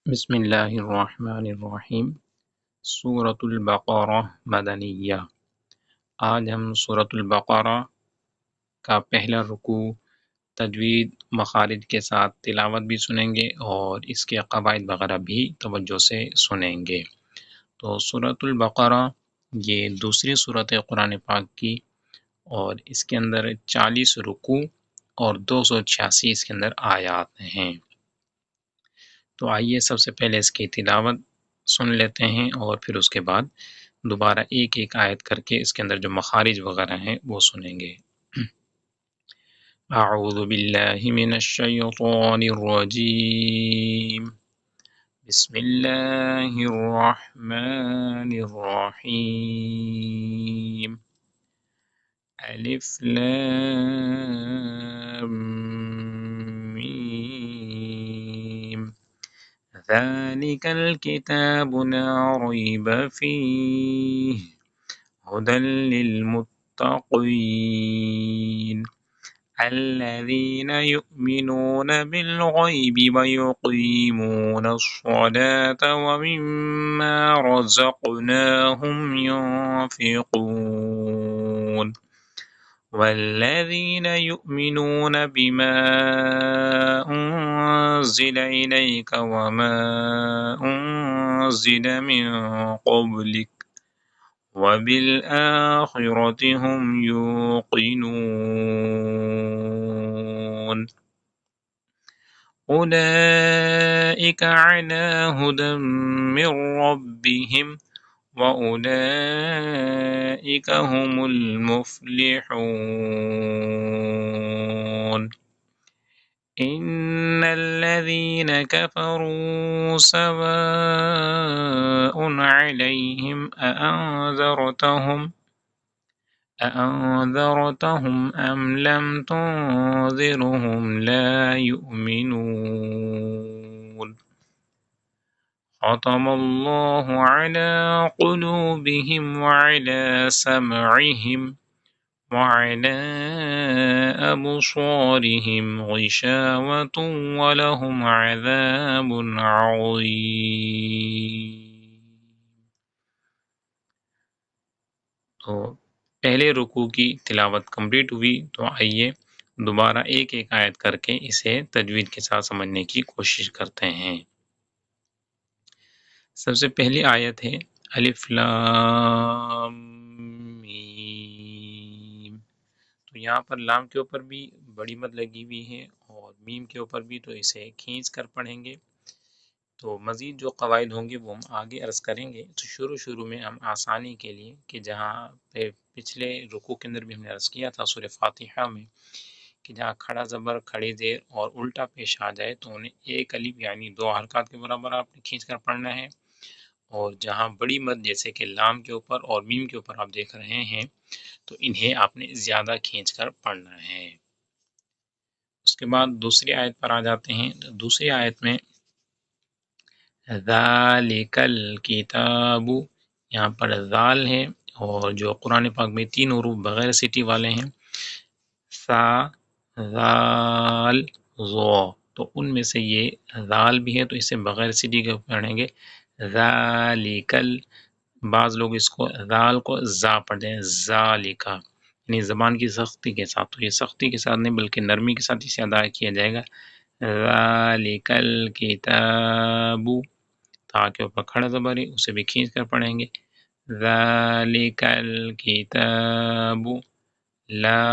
بسم اللہ الرحمن الرحیم۔ سورۃ البقرہ مدنیہ۔ آج ہم سورۃ البقرہ کا پہلا رکوع تجوید مخارج کے ساتھ تلاوت بھی سنیں گے اور اس کے قواعد وغیرہ بھی توجہ سے سنیں گے۔ تو سورۃ البقرہ یہ دوسری سورۃ قرآن پاک کی اور اس کے اندر 40 رکوع اور 286 اس کے اندر آیات ہیں۔ تو آئیے سب سے پہلے اس کی تلاوت سن لیتے ہیں اور پھر اس کے بعد دوبارہ ایک ایک آیت کر کے اس کے اندر جو مخارج وغیرہ ہیں وہ سنیں گے۔ اعوذ باللہ من الشیطان الرجیم، بسم اللہ الرحمن الرحیم، الف لام میم، ذلك الكتاب لا ريب فيه هدى للمتقين الذين يؤمنون بالغيب ويقيمون الصلاة ومما رزقناهم ينفقون والذين يؤمنون بما أنزل إليك وما أنزل من قبلك وبالآخرة هم يوقنون أولئك على هدى من ربهم وأولئك هم المفلحون إن الذين كفروا سواء عليهم أأنذرتهم أم لم تنذرهم لا يؤمنون ختم الله على قلوبهم وعلى سمعهم وعلى أبصارهم غشاوة ولهم عذاب عظيم۔ تو پہلے رکوع کی تلاوت کمپلیٹ ہوئی، تو آئیے دوبارہ ایک ایک آیت کر کے اسے تجوید کے ساتھ سمجھنے کی کوشش کرتے ہیں۔ سب سے پہلی آیت ہے الف لام میم۔ تو یہاں پر لام کے اوپر بھی بڑی مد لگی ہوئی ہے اور میم کے اوپر بھی، تو اسے کھینچ کر پڑھیں گے۔ تو مزید جو قواعد ہوں گے وہ ہم آگے عرض کریں گے۔ تو شروع میں ہم آسانی کے لیے کہ جہاں پہ پچھلے رکوع کے اندر بھی ہم نے عرض کیا تھا سورہ فاتحہ میں کہ جہاں کھڑا زبر، کھڑی زیر اور الٹا پیش آ جائے تو انہیں ایک الف یعنی 2 حرکات کے برابر آپ نے کھینچ کر پڑھنا ہے، اور جہاں بڑی مد جیسے کہ لام کے اوپر اور میم کے اوپر آپ دیکھ رہے ہیں تو انہیں آپ نے زیادہ کھینچ کر پڑھنا ہے۔ اس کے بعد دوسری آیت پر آ جاتے ہیں۔ دوسری آیت میں ذالک الکتاب، یہاں پر ذال ہے اور جو قرآن پاک میں 3 حروف بغیر سٹی والے ہیں، سا، ذال، ظا، تو ان میں سے یہ ذال بھی ہے تو اسے بغیر سٹی کے پڑھیں گے ذالکل۔ بعض لوگ اس کو ذال کو زا پڑھتے ہیں، ذالکا، یعنی زبان کی سختی کے ساتھ، تو یہ سختی کے ساتھ نہیں بلکہ نرمی کے ساتھ اسے ادا کیا جائے گا۔ ذالکل کتاب، تا کے اوپر کھڑا زبر ہے اسے بھی کھینچ کر پڑھیں گے ذالکل کتاب لا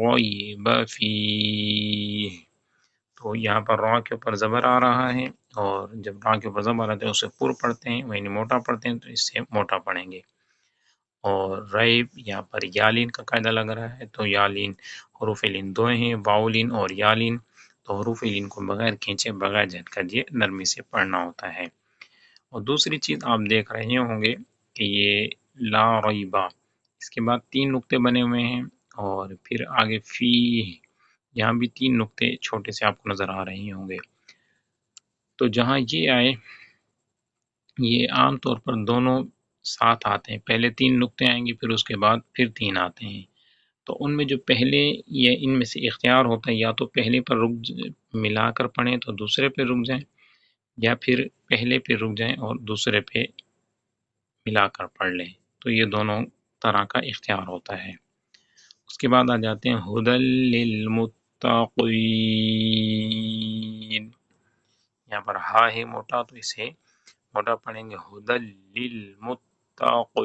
ریب فیہ۔ تو یہاں پر را کے اوپر زبر آ رہا ہے، اور جب را کے اوپر زبر آتا ہے اسے پر پڑھتے ہیں، یعنی موٹا پڑھتے ہیں، تو اس سے موٹا پڑھیں گے۔ اور ریب یہاں پر یالین کا قاعدہ لگ رہا ہے، تو یالین حروف لین 2 ہیں، واولین اور یالین، تو حروف لین کو بغیر کھینچے بغیر جھٹکا دیے نرمی سے پڑھنا ہوتا ہے۔ اور دوسری چیز آپ دیکھ رہے ہوں گے کہ یہ لا ریبہ، اس کے بعد 3 نقطے بنے ہوئے ہیں، اور پھر آگے فی، یہاں بھی 3 نقطے چھوٹے سے آپ کو نظر آ رہے ہوں گے۔ تو جہاں یہ آئے، یہ عام طور پر دونوں ساتھ آتے ہیں، پہلے 3 نقطے آئیں گے پھر اس کے بعد پھر 3 آتے ہیں۔ تو ان میں جو پہلے یہ ان میں سے اختیار ہوتا ہے، یا تو پہلے پر رک ملا کر پڑھیں تو دوسرے پہ رک جائیں، یا پھر پہلے پہ رک جائیں اور دوسرے پہ ملا کر پڑھ لیں، تو یہ دونوں طرح کا اختیار ہوتا ہے۔ اس کے بعد آ جاتے ہیں ہدل للمتقین، یہاں پر ہا ہے موٹا تو اسے موٹا پڑھیں گے ہدل للمتقین۔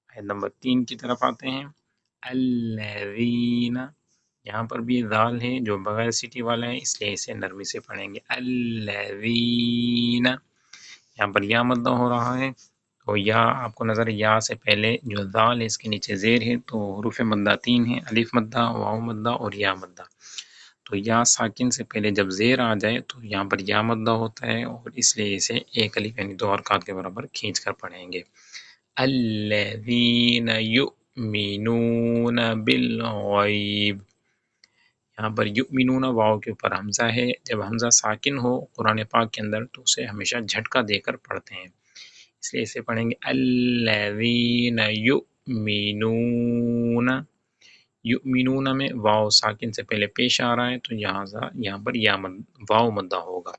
آیت نمبر 3 کی طرف آتے ہیں، الذین، یہاں پر بھی ذال ہے جو بغیر سٹی والا ہے، اس لیے اسے نرمی سے پڑھیں گے الذین۔ یہاں پر یا مدہ ہو رہا ہے، تو یا آپ کو نظر یا سے پہلے جو ذال ہے اس کے نیچے زیر ہے، تو حروف مدہ 3 ہیں، الف مدہ، واو مدہ اور یا مدہ۔ تو یا ساکن سے پہلے جب زیر آ جائے تو یہاں پر یا مدہ ہوتا ہے، اور اس لیے اسے ایک الف یعنی 2 حرکات کے برابر کھینچ کر پڑھیں گے الذین یؤمنون بالغیب۔ یہاں پر یؤمنون واو کے اوپر حمزہ ہے، جب حمزہ ساکن ہو قرآن پاک کے اندر تو اسے ہمیشہ جھٹکا دے کر پڑھتے ہیں، اس لیے اسے پڑھیں گے الذین یؤمنون۔ یؤمنون میں واو ساکن سے پہلے پیش آ رہا ہے، تو یہاں پر واو مدہ ہوگا۔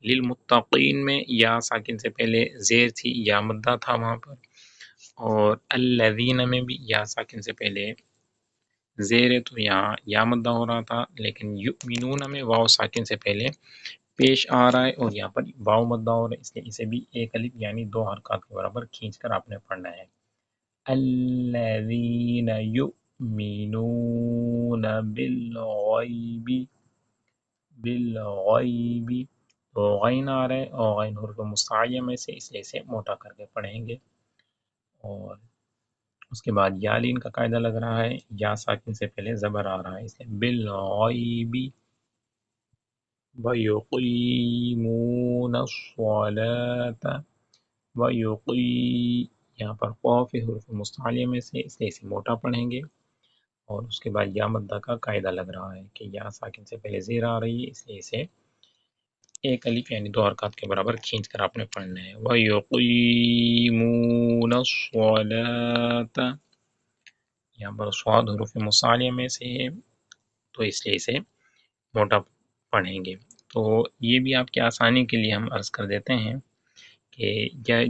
للمتقین میں یا ساکن سے پہلے زیر تھی، یا مدہ تھا وہاں پر، اور الذین میں بھی یا ساکن سے پہلے زیر ہے، تو یہاں یا مدہ ہو رہا تھا، لیکن یؤمنون میں واو ساکن سے پہلے پیش آ رہا ہے اور یہاں پر واو مدہ ہو رہا ہے، اس لیے اسے بھی ایک الف یعنی 2 حرکات کے برابر کھینچ کر آپ نے پڑھنا ہے الذین یؤمنون بالغیب۔ بالغیب تو غین آ رہا ہے، اور غین حرف مستعلیہ میں سے، اس لیے اسے موٹا کر کے پڑھیں گے۔ اور اس کے بعد یا لین کا قاعدہ لگ رہا ہے، یا ساکن سے پہلے زبر آ رہا ہے، اس لیے بالغیب وَيُقِيمُونَ الصَّلَاةَ یہاں پر قوف حروف مستعلیہ میں سے، اس لیے اسے موٹا پڑھیں گے۔ اور اس کے بعد یا مدہ کا قاعدہ لگ رہا ہے کہ یا ساکن سے پہلے زیر آ رہی ہے، اس لیے اسے ایک الف یعنی 2 حرکات کے برابر کھینچ کر آپ نے پڑھنا ہے وَيُقِيمُونَ الصَّلَاةَ۔ یہاں پر صاد حروف مصالحہ میں سے ہے، تو اس لیے اسے موٹا پڑھیں گے۔ تو یہ بھی آپ کی آسانی کے لیے ہم عرض کر دیتے ہیں کہ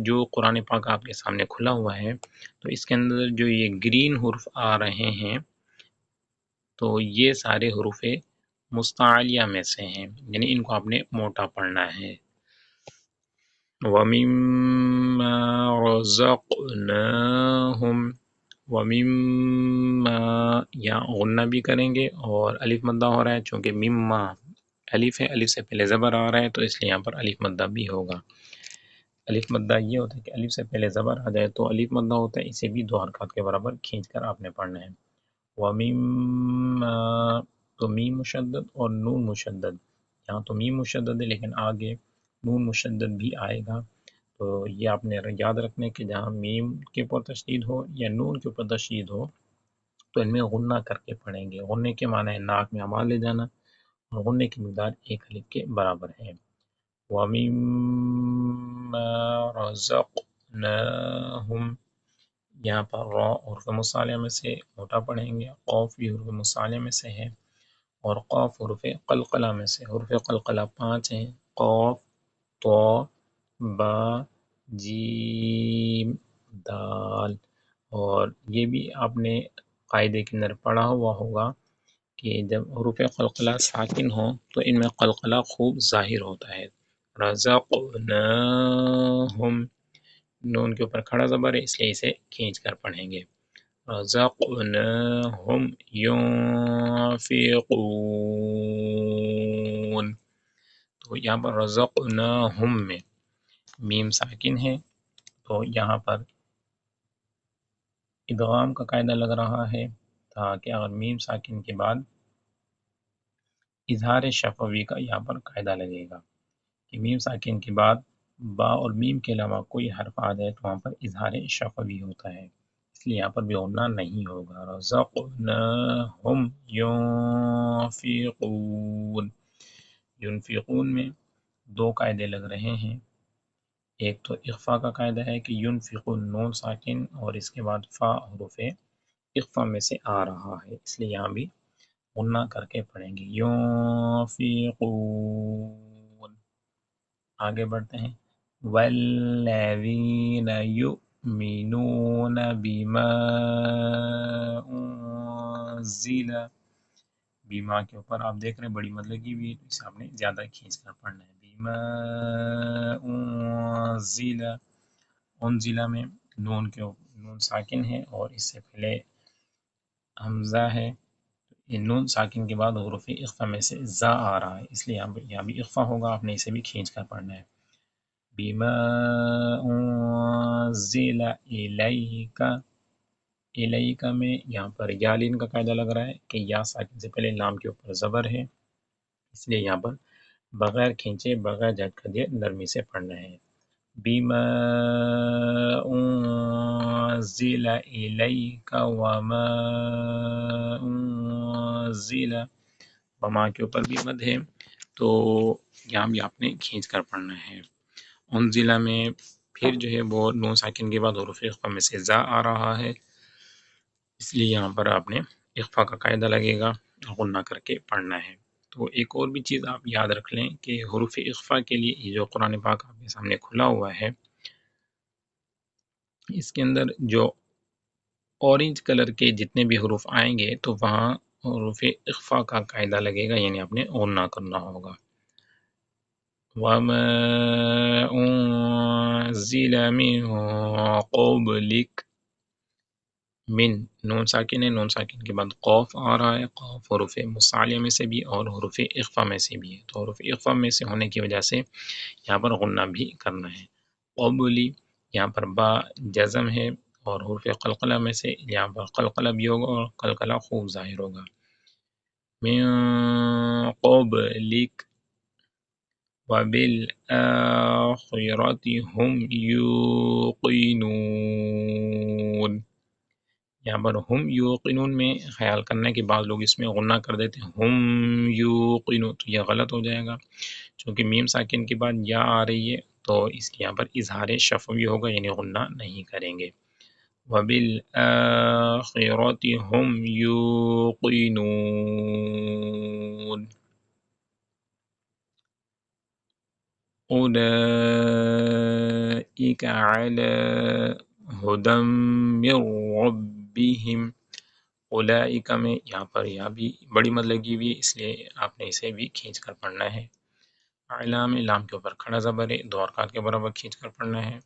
جو قرآن پاک آپ کے سامنے کھلا ہوا ہے، تو اس کے اندر جو یہ گرین حروف آ رہے ہیں، تو یہ سارے حروف مستعلیہ میں سے ہیں، یعنی ان کو آپ نے موٹا پڑھنا ہے۔ وَمِمَّا رَزَقْنَاهُمْ، وَمِمَّا یا غنہ بھی کریں گے، اور الف مدہ ہو رہا ہے چونکہ مما الف ہے، الف سے پہلے زبر آ رہا ہے، تو اس لیے یہاں پر الف مدہ بھی ہوگا۔ الف مدہ یہ ہوتا ہے کہ الف سے پہلے زبر آ جائے تو الف مدہ ہوتا ہے، اسے بھی 2 حرکات کے برابر کھینچ کر آپ نے پڑھنا ہے۔ وَمِمَّا تو میم مشدد اور نون مشدد، یہاں تو میم مشدد ہے لیکن آگے نون مشدد بھی آئے گا، تو یہ آپ نے یاد رکھنے کہ جہاں میم کے اوپر تشدید ہو یا نون کے اوپر تشدید ہو تو ان میں غنہ کر کے پڑھیں گے۔ غنے کے معنی ہے ناک میں آواز لے جانا، اور غنے کی مقدار 1 الف کے برابر ہے۔ وَمِمَّا رَزَقْنَاهُمْ، یہاں پر را حرف مصالحہ میں سے موٹا پڑھیں گے، قوف بھی حرف مصالحہ میں سے ہے، اور قاف حرف قلقلہ میں سے۔ حرف قلقلہ 5 ہیں، قاف، تو، با، جیم، دال۔ اور یہ بھی آپ نے قاعدے کے اندر پڑھا ہوا ہوگا کہ جب حروف قلقلہ ساکن ہوں تو ان میں قلقلہ خوب ظاہر ہوتا ہے۔ رزقناہم، نون کے اوپر کھڑا زبر ہے، اس لیے اسے کھینچ کر پڑھیں گے رزقناہم ينفقون۔ تو یہاں پر رزقناہم میں میم ساکن ہے، تو یہاں پر ادغام کا قاعدہ لگ رہا ہے، تاکہ اگر میم ساکن کے بعد اظہار شفوی کا یہاں پر قاعدہ لگے گا کہ میم ساکن کے بعد با اور میم کے علاوہ کوئی حرف آ جائے تو وہاں پر اظہار شفوی ہوتا ہے، اس لیے یہاں پر بھی غنہ نہیں ہوگا۔ رزقناہم ينفقون، ينفقون میں 2 قاعدے لگ رہے ہیں، ایک تو اخفا کا قاعدہ ہے کہ ينفقون نون ساکن اور اس کے بعد فا حروف اخفا میں سے آ رہا ہے، اس لیے یہاں بھی غنہ کر کے پڑھیں گے. ينفقون. آگے بڑھتے ہیں. والذین یؤمنون بما انزل. بیما کے اوپر آپ دیکھ رہے ہیں بڑی مد لگی ہوئی ہے، اسے آپ نے زیادہ کھینچ کر پڑھنا ہے. بیما انزل. انزلہ میں نون ساکن ہے اور اس سے پہلے حمزہ ہے. یہ نون ساکن کے بعد حروف اخفا میں سے زا آ رہا ہے، اس لیے یہاں بھی اخفا ہوگا، آپ نے اسے بھی کھینچ کر پڑھنا ہے. بما انزل الیک. الیک میں یہاں پر یالین کا قاعدہ لگ رہا ہے کہ یا ساکن سے پہلے لام کے اوپر زبر ہے، اس لیے یہاں پر بغیر کھینچے بغیر جھٹکا دیے نرمی سے پڑھنا ہے. بما انزل الیک وما انزل. وما کے اوپر بھی مد ہے تو یہاں بھی آپ نے کھینچ کر پڑھنا ہے. انزلہ میں پھر جو ہے وہ نون ساکن کے بعد حروف اخفا میں سے زا آ رہا ہے، اس لیے یہاں پر آپ نے اخفا کا قاعدہ لگے گا، غنہ کر کے پڑھنا ہے. تو ایک اور بھی چیز آپ یاد رکھ لیں کہ حروف اخفا کے لیے یہ جو قرآن پاک آپ کے سامنے کھلا ہوا ہے، اس کے اندر جو اورنج کلر کے جتنے بھی حروف آئیں گے تو وہاں حروف اخفا کا قاعدہ لگے گا، یعنی آپ نے غنہ کرنا ہوگا. وَمَا أُنزِلَ مِن قَبْلِكَ. من نون ساکن ہے، نون ساکن کے بعد قوف آ رہا ہے، قوف حروف مصعلیہ میں سے بھی اور حروف اخفا میں سے بھی ہے، تو حروف اخفا میں سے ہونے کی وجہ سے یہاں پر غنہ بھی کرنا ہے. قبلی یہاں پر با جزم ہے اور حروف قلقلہ میں سے یہاں پر قلقلہ بھی ہوگا اور قلقلہ خوب ظاہر ہوگا. من قبلک. وبالآخرة هم یوقنون. یہاں پر ہم یوقنون میں خیال کرنا ہے کہ بعض لوگ اس میں غنہ کر دیتے ہیں ہم یوقنون، تو یہ غلط ہو جائے گا، چونکہ میم ساکن کے بعد یا آ رہی ہے تو اس کے یہاں پر اظہار شفوی ہوگا، یعنی غنہ نہیں کریں گے. وبالآخرة هم یوقنون. أولئك على هدى من ربهم. اولئک میں یہاں پر یا بھی بڑی مد لگی ہوئی ہے، اس لیے آپ نے اسے بھی کھینچ کر پڑھنا ہے. اعلی میں لام کے اوپر کھڑا زبر ہے، دو حرکات کے برابر کھینچ کر پڑھنا ہے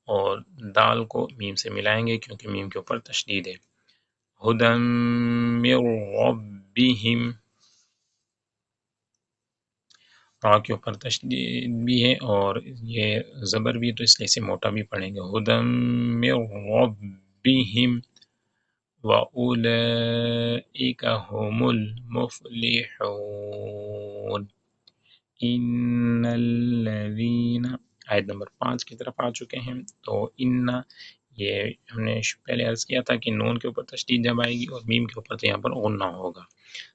اور دال کو میم سے ملائیں گے کیونکہ میم کے اوپر تشدید ہے. هدى من ربهم. را کے اوپر تشدید بھی ہے اور یہ زبر بھی، تو اس لیے اسے موٹا بھی پڑھیں گے. هدى من ربهم وَأُولَئِكَ هُمُ الْمُفْلِحُونَ. ان الذین. آیت نمبر 5 کی طرف آ چکے ہیں. تو ان یہ ہم نے پہلے عرض کیا تھا کہ نون کے اوپر تشدید جب آئے گی اور میم کے اوپر تو یہاں پر غنہ ہوگا،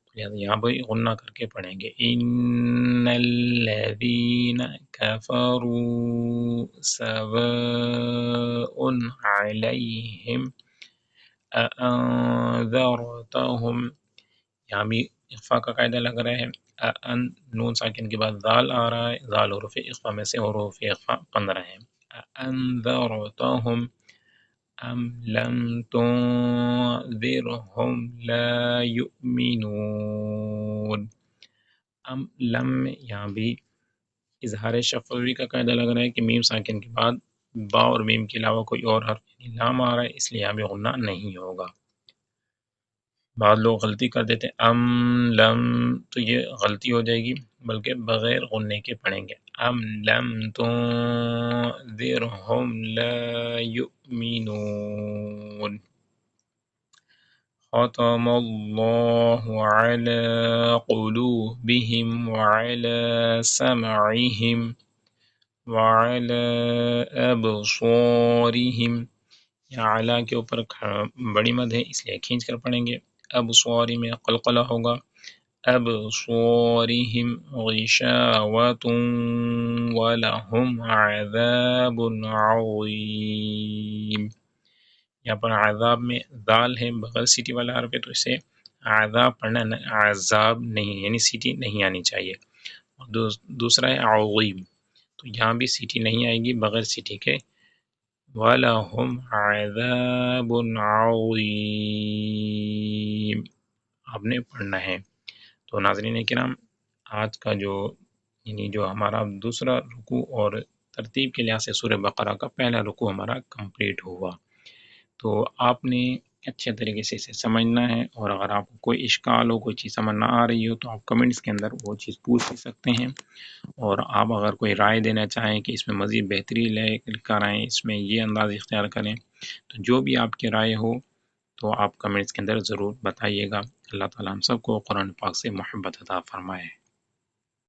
تو یہاں پر غنہ کر کے پڑھیں گے. ان الذین کفروا سواء علیہم اانذرتہم. یہاں بھی اخفا کا قاعدہ لگ رہا ہے. نون ساکن کے بعد ذال آ رہا ہے، ذال حروف اخفا میں سے حروف اخفا 15 ہیں. اانذرتہم ام لم تنذرہم لا یؤمنون. ام لم میں یہاں بھی اظہار شفوی کا قاعدہ لگ رہا ہے کہ میم ساکن کے بعد با اور میم کے علاوہ کوئی اور حرف یعنی لام آ رہا ہے، اس لیے یہاں بھی غنہ نہیں ہوگا. بعض لوگ غلطی کر دیتے ہیں ام لم، تو یہ غلطی ہو جائے گی، بلکہ بغیر غننے کے پڑھیں گے. ام لم تنذرہم لا یؤمنون. ختم اللہ علی قلوبہم وعلی سمعہم وعلی ابصارہم. یہاں اعلیٰ کے اوپر بڑی مد ہے، اس لیے کھینچ کر پڑھیں گے. ابصاری میں قلقلہ ہوگا. ابصارہم غشاوۃ ولہم عذاب عظیم. یہاں پر عذاب میں دال ہے، بغیر سیٹی والا حرف ہے تو اسے عذاب پڑھنا عذاب نہیں، یعنی سیٹی نہیں آنی چاہیے. اور دوسرا ہے عظیم، تو یہاں بھی سیٹی نہیں آئے گی بغیر سیٹی کے. وَلَهُمْ عَذَابٌ عَظِيمٌ آپ نے پڑھنا ہے. تو ناظرین کرام، آج کا یعنی جو ہمارا دوسرا رکوع اور ترتیب کے لحاظ سے سورہ بقرہ کا پہلا رکوع ہمارا کمپلیٹ ہوا. تو آپ نے اچھے طریقے سے اسے سمجھنا ہے، اور اگر آپ کو کوئی اشکال ہو، کوئی چیز سمجھ نہ آ رہی ہو، تو آپ کمنٹس کے اندر وہ چیز پوچھ بھی سکتے ہیں. اور آپ اگر کوئی رائے دینا چاہیں کہ اس میں مزید بہتری لے کر آئیں، اس میں یہ انداز اختیار کریں، تو جو بھی آپ کی رائے ہو تو آپ کمنٹس کے اندر ضرور بتائیے گا. اللہ تعالیٰ ہم سب کو قرآن پاک سے محبت عطا فرمائے.